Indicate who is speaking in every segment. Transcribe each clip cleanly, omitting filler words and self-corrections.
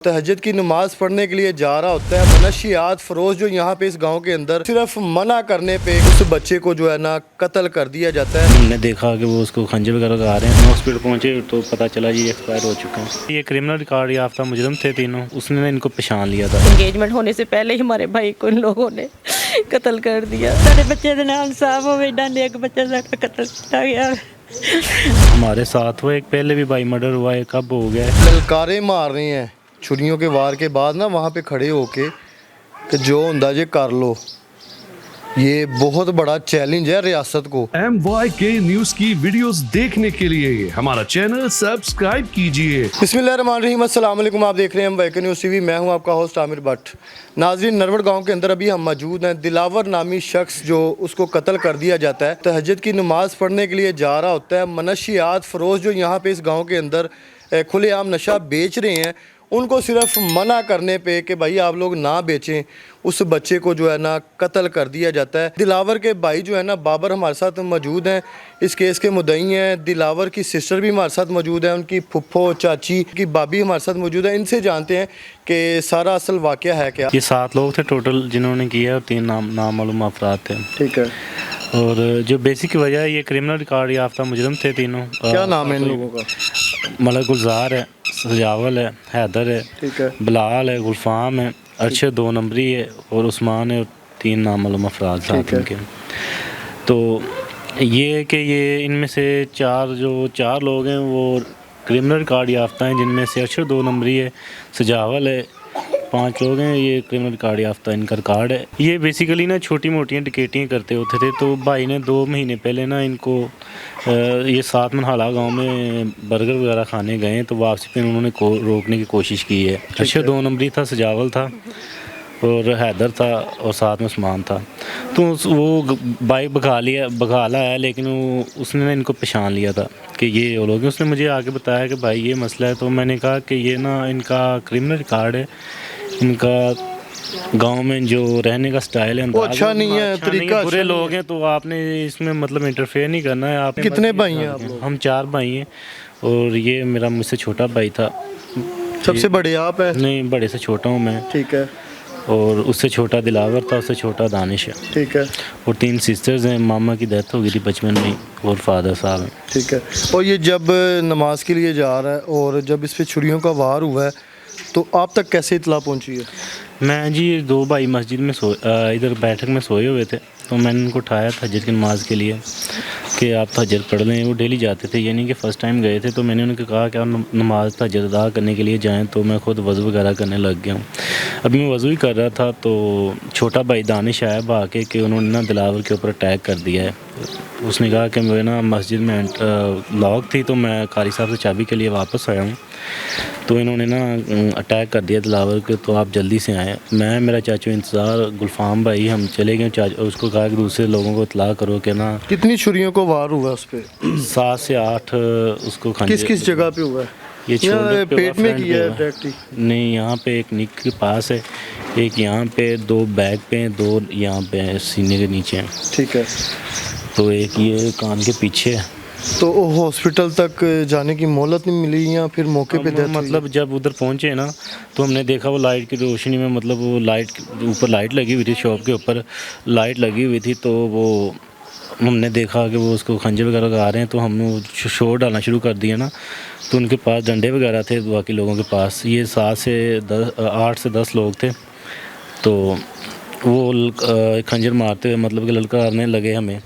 Speaker 1: तहज्जुद की नमाज़ पढ़ने के लिए जा रहा होता है। मनशियात फरोश जो यहाँ पे इस गांव के अंदर सिर्फ मना करने पे उस बच्चे को जो है ना कत्ल कर दिया जाता है।
Speaker 2: हमने देखा कि वो उसको खंजर वगैरह आ रहे हैं। हॉस्पिटल पहुँचे तो पता चला जी एक्सपायर हो चुके हैं। ये क्रिमिनल रिकॉर्ड याफ्ता मुजरिम थे तीनों, उसने इनको पहचान लिया था।
Speaker 3: एंगेजमेंट होने से पहले ही हमारे भाई को इन लोगों ने कत्ल कर दिया। सारे बच्चे का नाम साफ हो गया, एक बच्चा कत्ल किया गया।
Speaker 2: हमारे साथ वो एक पहले भी भाई मर्डर हुआ है, कब हो गया है।
Speaker 1: ललकारे मार रहे हैं छुरियों के वार के बाद ना वहाँ पे खड़े होके कि जो हुंदा जे कर लो। ये बहुत बड़ा चैलेंज है रियासत को।
Speaker 4: MYK न्यूज़ की वीडियोस देखने के लिए हमारा चैनल सब्सक्राइब कीजिए।
Speaker 1: बिस्मिल्लाहिर्रहमानिर्रहीम, अस्सलाम वालेकुम। आप देख रहे हैं MYK न्यूज़ TV। मैं हूं आपका होस्ट आमिर भट्ट। नाज़रीन, नरवड़ गांव के अंदर अभी हम मौजूद हैं। दिलावर नामी शख्स जो उसको कत्ल कर दिया जाता है। तहज्जुद की नमाज़ पढ़ने के लिए जा रहा होता है। मनशियात फरोश जो यहाँ पे इस गाँव के अंदर खुलेआम नशा बेच रहे हैं, उनको सिर्फ मना करने पे कि भाई आप लोग ना बेचें, उस बच्चे को जो है ना कत्ल कर दिया जाता है। दिलावर के भाई जो है ना बाबर हमारे साथ मौजूद हैं, इस केस के मुद्दई हैं। दिलावर की सिस्टर भी हमारे साथ मौजूद है, उनकी फुफ्फो चाची की भाभी हमारे साथ मौजूद है। इनसे जानते हैं कि सारा असल वाक़या है क्या।
Speaker 2: ये 7 लोग थे टोटल जिन्होंने किया, 3 नामालूम अफराद थे।
Speaker 1: ठीक है।
Speaker 2: और जो बेसिक वजह है, ये क्रिमिनल रिकॉर्ड याफ्ता मुजरिम थे तीनों।
Speaker 1: क्या नाम है इन लोगों का?
Speaker 2: मतलब गुलजार है, सजावल है, हैदर है,
Speaker 1: ठीक है,
Speaker 2: बिलाल है, गुलफाम है, अरशद 2 नंबरी है और उस्मान है, और 3 नामालूम अफराद साथ इनके। तो ये है कि ये इनमें से 4 लोग हैं वो क्रिमिनल रिकॉर्ड याफ्ता हैं, जिनमें से अरशद 2 नंबरी है, सजावल है, 5 लोग हैं। ये क्रिमिनल रिकॉर्ड याफ्ता इनका रिकॉर्ड है। ये बेसिकली ना छोटी मोटी डकैतियाँ करते होते थे। तो भाई ने 2 महीने पहले ना इनको ये 7 मनहाला गांव में बर्गर वगैरह खाने गए, तो वापसी पे उन्होंने रोकने की कोशिश की है। अरशद 2 नंबरी था, सजावल था और हैदर था और साथ में उस्मान था। तो वो बाइक भगा है, लेकिन उसने ना इनको पहचान लिया था कि ये वो लोग हैं। उसने मुझे आगे बताया कि भाई ये मसला है। तो मैंने कहा कि ये ना इनका क्रिमिनल रिकॉर्ड है, इनका गांव में जो रहने का स्टाइल है वो
Speaker 1: अच्छा नहीं है, तरीका
Speaker 2: बुरे लोग हैं। तो आपने इसमें मतलब इंटरफेयर नहीं करना है। आप
Speaker 1: कितने भाई हैं आप लोग?
Speaker 2: हम 4 भाई हैं और ये मेरा मुझसे छोटा भाई था।
Speaker 1: सबसे बड़े आप हैं?
Speaker 2: नहीं, बड़े से छोटा हूँ मैं।
Speaker 1: ठीक है।
Speaker 2: और उससे छोटा दिलावर था, उससे छोटा दानिश है।
Speaker 1: ठीक है।
Speaker 2: और 3 सिस्टर्स हैं। मामा की डेथ हो गई थी बचपन में और फादर साहब हैं।
Speaker 1: ठीक है। और ये जब नमाज के लिए जा रहा है और जब इस पे छुरियों का वार हुआ है, तो आप तक कैसे इतला पहुंची है?
Speaker 2: मैं जी 2 भाई मस्जिद में इधर बैठक में सोए हुए थे, तो मैंने उनको उठाया तहज्जुद की नमाज़ के लिए कि आप तहज्जुद पढ़ लें। वो डेली जाते थे, ये नहीं कि फ़र्स्ट टाइम गए थे। तो मैंने उनको कहा कि आप नमाज़ तहज्जुद अदा करने के लिए जाएं। तो मैं खुद वज़ू वगैरह करने लग गया हूँ। अभी मैं वज़ू ही कर रहा था तो छोटा भाई दानिश आया भाग के कि उन्होंने ना दिलावर के ऊपर अटैक कर दिया है। उसने कहा कि मेरे ना मस्जिद में लॉक थी, तो मैं कारी साहब से चाबी के लिए वापस आया हूँ, तो इन्होंने ना अटैक कर दिया दिलावर के, तो आप जल्दी से आएँ। मैं मेरा चाचू इंतज़ार, गुलफाम भाई, हम चले गए। उसको कहा कि दूसरे लोगों को इतला करो कि ना।
Speaker 1: कितनी छुरियों को वार हुआ उस पे?
Speaker 2: 7 से 8 उसको
Speaker 1: किस जगह पे हुआ है?
Speaker 2: ये छोटे
Speaker 1: पेट में किया है डायरेक्टली?
Speaker 2: नहीं, यहाँ पे एक निक के पास है, एक यहाँ पे, 2 बैक पे, 2 यहाँ पे सीने के नीचे हैं।
Speaker 1: ठीक है।
Speaker 2: तो एक ये कान के पीछे है।
Speaker 1: तो हॉस्पिटल तक जाने की मोहलत नहीं मिली या फिर मौके पे डेथ?
Speaker 2: मतलब जब उधर पहुंचे ना, तो हमने देखा वो लाइट की रोशनी में, मतलब वो लाइट ऊपर लाइट लगी हुई थी, शॉप के ऊपर लाइट लगी हुई थी। तो वो हमने देखा कि वो उसको खंजर वगैरह आ रहे हैं, तो हमने शोर डालना शुरू कर दिया ना। तो उनके पास डंडे वगैरह थे बाकी लोगों के पास। ये 8 से 10 लोग थे। तो वो खंजर मारते हुए मतलब कि ललकारने लगे हमें,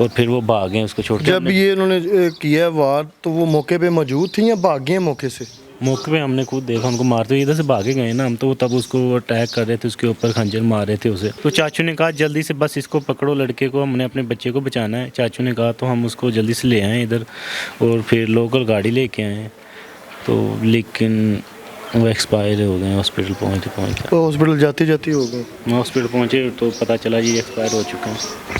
Speaker 2: और फिर वो भागे उसको छोड़ के।
Speaker 1: जब ये इन्होंने किया वार तो वो मौके पे मौजूद थी या भाग गए मौके से?
Speaker 2: मौके पे हमने खुद देखा उनको मारते हुए, इधर से भागे गए ना हम। तो तब उसको अटैक कर रहे थे, उसके ऊपर खंजर मार रहे थे उसे। तो चाचू ने कहा जल्दी से बस इसको पकड़ो, लड़के को, हमने अपने बच्चे को बचाना है। चाचू ने कहा, तो हम उसको जल्दी से ले आए इधर और फिर लोकल गाड़ी लेके आए। तो लेकिन वो एक्सपायर हो गए हॉस्पिटल पहुँचते।
Speaker 1: तो हॉस्पिटल जाते जाते हो गए?
Speaker 2: हॉस्पिटल पहुँचे तो पता चला जी एक्सपायर हो चुके हैं।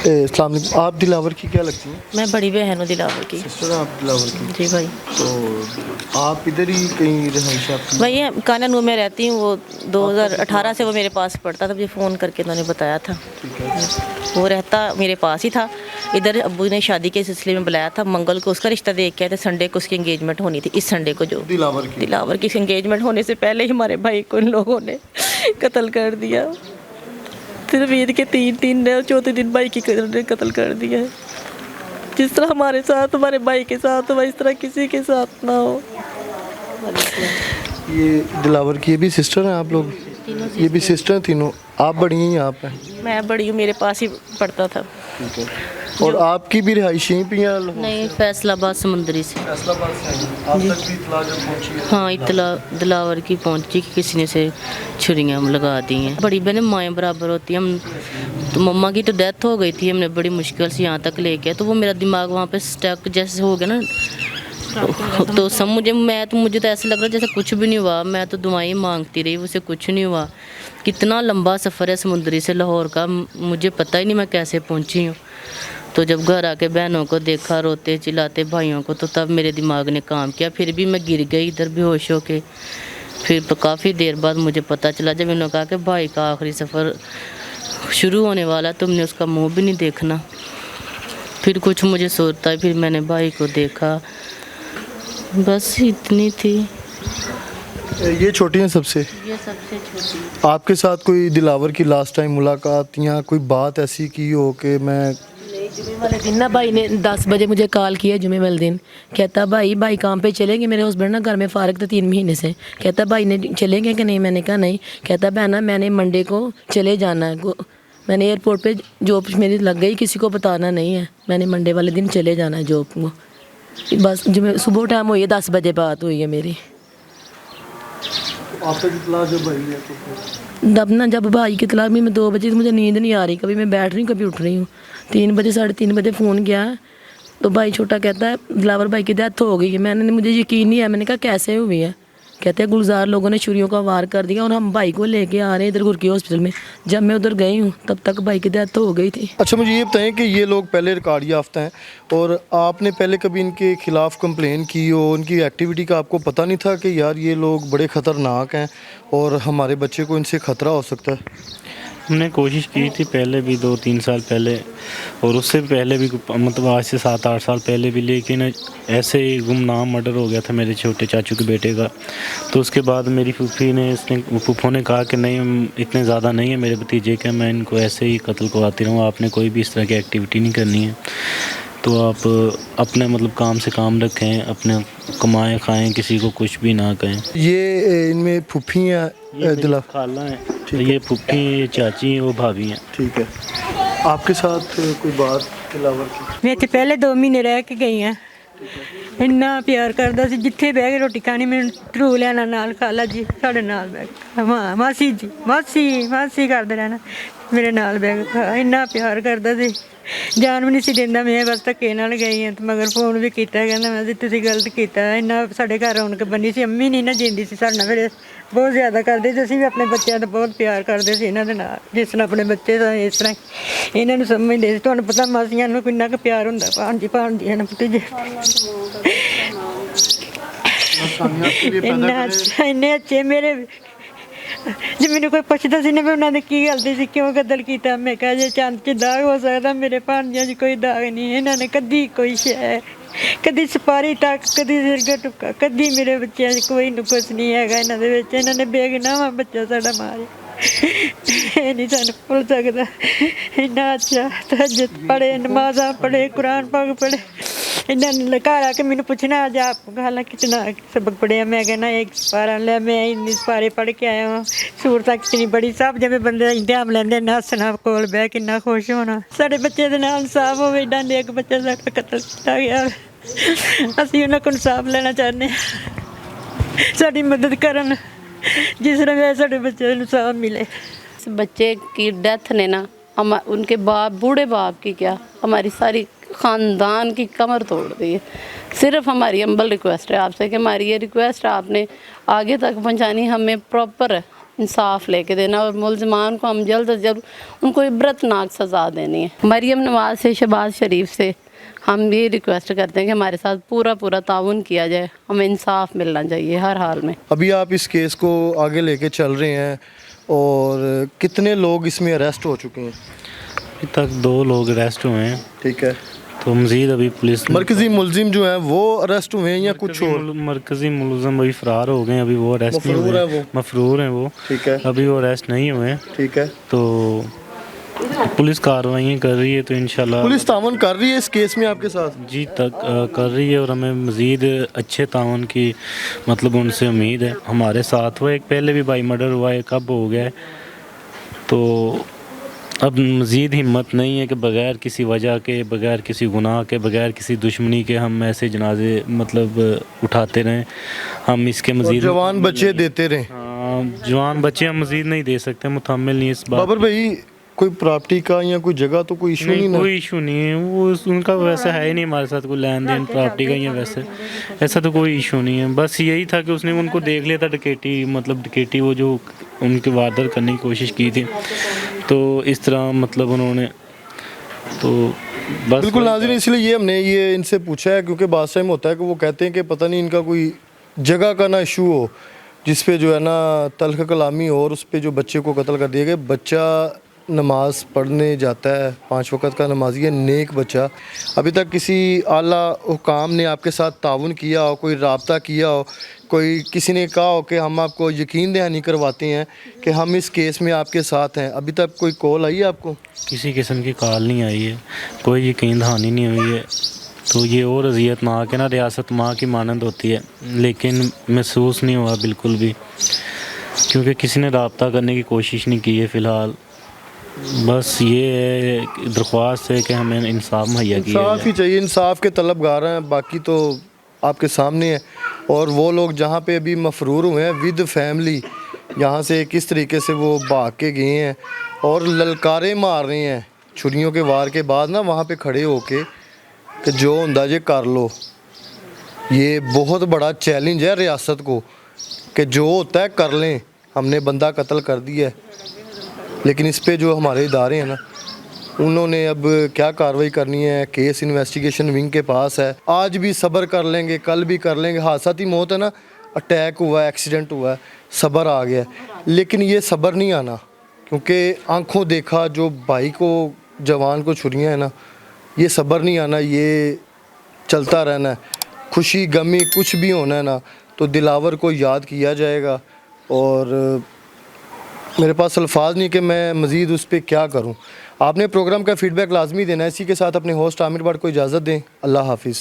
Speaker 1: अस्सलाम वालेकुम। आप दिलावर की क्या लगती हैं?
Speaker 3: मैं बड़ी बहन हूँ दिलावर की।
Speaker 1: सिस्टर आप दिलावर की?
Speaker 3: जी भाई।
Speaker 1: तो आप इधर ही कहीं रहाइश आपकी?
Speaker 3: भाई कानानूर में रहती हूँ। वो 2018 से वो मेरे पास पढ़ता था, मुझे फ़ोन करके उन्होंने बताया था।
Speaker 1: ठीक है।
Speaker 3: वो रहता मेरे पास ही था। इधर अब्बू ने शादी के सिलसिले में बुलाया था, मंगल को उसका रिश्ता देख के आए थे, संडे को उसकी एंगेजमेंट होनी थी, इस संडे को जो दिलावर की एंगेजमेंट होने से पहले ही हमारे भाई को इन लोगों ने कत्ल कर दिया। सिर्फ ईद के 3 दिन चौथे दिन भाई की कत्ल कर दिया है। जिस तरह हमारे साथ हमारे भाई के साथ हुआ, इस तरह किसी के साथ ना हो।
Speaker 1: ये दिलावर की ये भी सिस्टर हैं आप लोग? ये भी सिस्टर तीनों? आप बड़ी हैं यहाँ पे?
Speaker 3: मैं बड़ी हूँ, मेरे पास ही पढ़ता था।
Speaker 1: ठीक है। और आपकी भी रिहाइश यहीं पे या
Speaker 5: नहीं, फैसलाबाद समुंदरी से।
Speaker 1: फैसलाबाद से हैं? आप तक भी इत्तला जब पहुंची है?
Speaker 5: हाँ, इत्तला दिलावर की पहुंची कि किसी ने से छुरियाँ लगा दी हैं। बड़ी बहनें माएँ बराबर होती हैं। हम तो मम्मा की तो डेथ हो गई थी, हमने बड़ी मुश्किल से यहाँ तक लेके आए, तो वो मेरा दिमाग वहाँ पे स्टक जैसे हो गया ना, तो सब मुझे तो ऐसा लग रहा है जैसे कुछ भी नहीं हुआ। मैं तो दुआएं मांगती रही, उसे कुछ नहीं हुआ। कितना लंबा सफ़र है समुंदरी से लाहौर का, मुझे पता ही नहीं मैं कैसे पहुंची हूँ। तो जब घर आके बहनों को देखा रोते चिल्लाते भाइयों को, तो तब मेरे दिमाग ने काम किया। फिर भी मैं गिर गई इधर बेहोश होके। फिर तो काफ़ी देर बाद मुझे पता चला, जब इन्होंने कहा कि भाई का आखिरी सफ़र शुरू होने वाला, तुमने उसका मुँह भी नहीं देखना। फिर कुछ मुझे सोचता है, फिर मैंने भाई को देखा, बस इतनी थी।
Speaker 1: ये छोटी हैं सबसे?
Speaker 5: ये सबसे छोटी।
Speaker 1: आपके साथ कोई दिलावर की लास्ट टाइम मुलाकात या कोई बात ऐसी की हो कि मैं?
Speaker 6: जुमे वाले दिन ना भाई ने 10 बजे मुझे कॉल किया, जुमे वाले दिन। कहता भाई काम पे चलेंगे? मेरे हस्बैंड ना घर में फारग थे 3 महीने से। कहता भाई ने चलेंगे कि नहीं? मैंने कहा नहीं। कहता बहना मैंने मंडे को चले जाना है, मैंने एयरपोर्ट पे जॉब मेरी लग गई, किसी को बताना नहीं है, मैंने मंडे वाले दिन चले जाना है जॉब को। बस जुमे सुबह टाइम हुई है, 10 बजे बात हुई है मेरी। जब भाई की तलाक में 2 बजे मुझे नींद नहीं आ रही, कभी मैं बैठ रही हूँ कभी उठ रही हूँ। 3 बजे 3:30 बजे फ़ोन किया तो भाई छोटा कहता है दिलावर भाई की डेथ हो गई है। मुझे यकीन नहीं है। मैंने कहा कैसे हुई है? कहते हैं गुलजार लोगों ने छुरियों का वार कर दिया और हम भाई को लेके आ रहे हैं इधर गुरकी हॉस्पिटल में। जब मैं उधर गई हूँ तब तक भाई की डेथ हो गई थी।
Speaker 1: अच्छा, मुझे ये बताएं कि ये लोग पहले रिकॉर्ड याफ्ता हैं और आपने पहले कभी इनके खिलाफ कंप्लेन की हो? उनकी एक्टिविटी का आपको पता नहीं था कि यार ये लोग बड़े ख़तरनाक हैं और हमारे बच्चे को इनसे ख़तरा हो सकता है?
Speaker 2: हमने कोशिश की थी पहले भी 2-3 साल पहले, और उससे पहले भी, मतलब आज से 7-8 साल पहले भी, लेकिन ऐसे ही गुमनाम मर्डर हो गया था मेरे छोटे चाचू के बेटे का। तो उसके बाद मेरी फूफो ने कहा कि नहीं, इतने ज़्यादा नहीं है मेरे भतीजे के, मैं इनको ऐसे ही कत्ल करवाती रहूँ, आपने कोई भी इस तरह की एक्टिविटी नहीं करनी है। तो आप अपने मतलब काम से काम रखें, अपने कमाएं खाएं, किसी को कुछ भी ना कहें।
Speaker 1: ये इनमें फूफी हैं दिला?
Speaker 2: खाला है, ये फूफी, ये चाची हैं, वो भाभी हैं।
Speaker 1: ठीक है। आपके साथ कोई बात दिलावर की?
Speaker 3: मैं तो पहले 2 महीने रह के गई हाँ। ਇੰਨਾ ਪਿਆਰ ਕਰਦਾ ਸੀ, ਜਿੱਥੇ ਬਹਿ ਕੇ ਰੋਟੀ ਖਾਣੀ ਮੈਨੂੰ ਧਰੂ ਲੈਣਾ ਨਾਲ, ਖਾਲਾ ਜੀ ਸਾਡੇ ਨਾਲ ਬਹਿ ਕੇ, ਮਾਸੀ ਜੀ ਮਾਸੀ ਕਰਦੇ ਰਹਿਣਾ ਮੇਰੇ ਨਾਲ ਬਹਿ ਕੇ। ਇੰਨਾ ਪਿਆਰ ਕਰਦਾ ਸੀ, ਜਾਨ ਵੀ ਨਹੀਂ ਸੀ ਦਿੰਦਾ। ਮੈਂ ਬਸ ਧੱਕੇ ਨਾਲ ਗਈ ਹਾਂ ਤੇ ਮਗਰ ਫੋਨ ਵੀ ਕੀਤਾ, ਕਹਿੰਦਾ ਮੈਂ ਤੁਸੀਂ ਗਲਤ ਕੀਤਾ। ਇੰਨਾ ਸਾਡੇ ਘਰ ਰੌਣਕ ਬਣੀ ਸੀ। ਅੰਮੀ ਨਹੀਂ ਨਾ ਜਿੰਦੀ ਸੀ ਸਾਡੇ ਨਾਲ, ਫਿਰ ਬਹੁਤ ਜ਼ਿਆਦਾ ਕਰਦੇ ਸੀ। ਅਸੀਂ ਵੀ ਆਪਣੇ ਬੱਚਿਆਂ ਦਾ ਬਹੁਤ ਪਿਆਰ ਕਰਦੇ ਸੀ ਇਹਨਾਂ ਦੇ ਨਾਲ, ਜਿਸ ਤਰ੍ਹਾਂ ਆਪਣੇ ਬੱਚੇ ਦਾ ਇਸ ਤਰ੍ਹਾਂ ਇਹਨਾਂ ਨੂੰ ਸਮਝਦੇ ਸੀ। ਤੁਹਾਨੂੰ ਪਤਾ ਮਾਸੀਆਂ ਨੂੰ ਕਿੰਨਾ ਕੁ ਪਿਆਰ ਹੁੰਦਾ, ਭਾਣਜੀਆਂ ਨੂੰ ਭਤੀਜੇ। ਇੰਨੇ ਅੱਛੇ ਮੇਰੇ, ਜੇ ਮੈਨੂੰ ਕੋਈ ਪੁੱਛਦਾ ਸੀ ਨਾ ਵੀ ਉਹਨਾਂ ਨੇ ਕੀ ਗਲਤੀ ਸੀ, ਕਿਉਂ ਕਤਲ ਕੀਤਾ, ਮੈਂ ਕਿਹਾ ਜੇ ਚੰਦ 'ਚ ਦਾਗ ਹੋ ਸਕਦਾ, ਮੇਰੇ ਭਾਣਜਿਆਂ 'ਚ ਕੋਈ ਦਾਗ ਨਹੀਂ। ਇਹਨਾਂ ਨੇ ਕਦੀ ਕੋਈ ਸ਼ੈ, ਕਦੀ ਸਪਾਰੀ ਤੱਕ, ਕਦੀ ਸਿਰਗਾ ਟੁੱਕਾ, ਕਦੀ ਮੇਰੇ ਬੱਚਿਆਂ 'ਚ ਕੋਈ ਨੂੰ ਕੁਛ ਨਹੀਂ ਹੈਗਾ ਇਹਨਾਂ ਦੇ ਵਿੱਚ। ਇਹਨਾਂ ਨੇ ਬੇਗਨਾਹ ਬੱਚਾ ਸਾਡਾ ਮਾਰਿਆ, ਇਹ ਨਹੀਂ ਸਾਨੂੰ ਭੁੱਲ ਸਕਦਾ। ਇੰਨਾ ਅੱਛਾ ਤਹੱਜਦ ਪੜ੍ਹੇ, ਨਮਾਜ਼ਾਂ ਪੜ੍ਹੇ, ਕੁਰਾਨ ਪਾਕ ਪੜ੍ਹੇ। इन्होंने घर आके मैंने पूछना आज आप हालांकि कितना सबक पढ़े? मैं कहना 1 पारा लिया, मैं इन्नी पारे पढ़ के आया हूँ। सूरत कितनी बड़ी, सब जब बंदे इंतजाम लेंदे नसना कोल बह कितना खुश होना। साढ़े बच्चे के नाल इंसाफ हो, एडा नेक बच्चा साडा कतल किया गया। असीं उन्हां कोल इंसाफ लेना चाहते हैं, साडी मदद करन, जिस तरह साडे बच्चे नूं इंसाफ मिले।
Speaker 5: बच्चे की डेथ ने ना उनके बाप, बूढ़े बाप की क्या, हमारी सारी ख़ानदान की कमर तोड़ दी है। सिर्फ हमारी अम्बल रिक्वेस्ट है आपसे कि हमारी ये रिक्वेस्ट आपने आगे तक पहुंचानी, हमें प्रॉपर इंसाफ लेके देना और मुलजमान को हम जल्द से जल्द उनको इबरतनाक सज़ा देनी है। मरीम नवाज़ से, शहबाज शरीफ से हम ये रिक्वेस्ट करते हैं कि हमारे साथ पूरा ताउन किया जाए, हमें इंसाफ मिलना चाहिए हर हाल में।
Speaker 1: अभी आप इस केस को आगे लेके चल रहे हैं और कितने लोग इसमें अरेस्ट हो चुके हैं?
Speaker 2: अभी तक 2 लोग अरेस्ट हुए हैं,
Speaker 1: ठीक है।
Speaker 2: तो मज़ीद अभी पुलिस
Speaker 1: मरकजी मुलजिम जो हैं वो अरेस्ट हुए हैं या कुछ और?
Speaker 2: मरकजी मुलज़म अभी फ़रार हो गए हैं, अभी वो अरेस्ट नहीं
Speaker 1: मफरूर
Speaker 2: हुए
Speaker 1: है वो?
Speaker 2: मफरूर हैं वो,
Speaker 1: ठीक है,
Speaker 2: अभी वो अरेस्ट नहीं हुए हैं।
Speaker 1: ठीक है।
Speaker 2: तो पुलिस कार्रवाई कर रही है, तो इंशाल्लाह
Speaker 1: पुलिस तावन कर रही है इस केस में आपके साथ?
Speaker 2: जी तक कर रही है, और हमें मज़ीद अच्छे ताउन की मतलब उनसे उम्मीद है। हमारे साथ वो एक पहले भी भाई मर्डर हुआ है, कब हो गया है, तो अब मज़ीद हिम्मत नहीं है कि बग़ैर किसी वजह के, बग़ैर किसी गुनाह के, बग़ैर किसी दुश्मनी के हम ऐसे जनाजे मतलब उठाते रहें। हम इसके
Speaker 1: और
Speaker 2: मज़ीद
Speaker 1: जवान बच्चे देते रहे।
Speaker 2: जवान बच्चे हम मज़ीद नहीं दे सकते, मुतहम्मिल नहीं इस बात।
Speaker 1: बाबर भाई कोई प्रॉपर्टी का या कोई जगह तो कोई इशू नहीं ना?
Speaker 2: कोई इशू नहीं है, वो उनका वैसा है ही नहीं हमारे साथ कोई लेन देन प्रॉपर्टी का, या वैसे ऐसा तो कोई इशू नहीं है। बस यही था कि उसने उनको देख लिया था डकैती, मतलब डकैती वो जो उनके वारदात करने की कोशिश की थी, तो इस तरह मतलब उन्होंने तो बस।
Speaker 1: बिल्कुल नाज़रीन, इसलिए ये हमने ये इनसे पूछा है क्योंकि बात टाइम होता है कि वो कहते हैं कि पता नहीं इनका कोई जगह का ना इशू हो जिस पे जो है ना तल्ख कलामी हो और उस पे जो बच्चे को कत्ल कर दिया गया। बच्चा नमाज़ पढ़ने जाता है, 5 वक़्त का नमाजी है, नेक बच्चा। अभी तक किसी आला हुकाम ने आपके साथ ताउन किया हो, कोई राब्ता किया हो, कोई किसी ने कहा हो कि हम आपको यकीन दहानी करवाते हैं कि हम इस केस में आपके साथ हैं? अभी तक कोई कॉल आई है आपको?
Speaker 2: किसी किस्म की कॉल नहीं आई है, कोई यकीन दहानी नहीं हुई है। तो ये और अजियत ना के ना रियासत माँ की मानंद होती है, लेकिन महसूस नहीं हुआ बिल्कुल भी, क्योंकि किसी ने रब्ता करने की कोशिश नहीं की है फ़िलहाल। बस ये है दरख्वास्त है कि हमें इंसाफ मुहैया किया
Speaker 1: इंसाफ
Speaker 2: जाए।
Speaker 1: ही चाहिए, इंसाफ के तलबगार हैं, बाकी तो आपके सामने है। और वो लोग जहाँ पे अभी मफरूर हुए हैं विद फैमिली, यहाँ से किस तरीके से वो भाग के गए हैं और ललकारे मार रहे हैं छुरियों के वार के बाद ना, वहाँ पे खड़े होके कि जो हुंदा जे कर लो। ये बहुत बड़ा चैलेंज है रियासत को कि जो होता है कर लें। हमने बंदा कत्ल कर दिया है, लेकिन इस पे जो हमारे इदारे हैं ना, उन्होंने अब क्या कार्रवाई करनी है, केस इन्वेस्टिगेशन विंग के पास है। आज भी सब्र कर लेंगे, कल भी कर लेंगे। हादसाती मौत है ना, अटैक हुआ है, एक्सीडेंट हुआ है, सब्र आ गया, लेकिन ये सब्र नहीं आना, क्योंकि आंखों देखा जो भाई को, जवान को छुरियाँ है ना, ये सब्र नहीं आना, ये चलता रहना है। खुशी गमी कुछ भी होना है ना, तो दिलावर को याद किया जाएगा। और मेरे पास अल्फाज नहीं कि मैं मज़ीद उस पर क्या करूं। आपने प्रोग्राम का फ़ीडबैक लाजमी देना है। इसी के साथ अपने होस्ट आमिर भट्ट को इजाज़त दें। अल्लाह हाफिज़।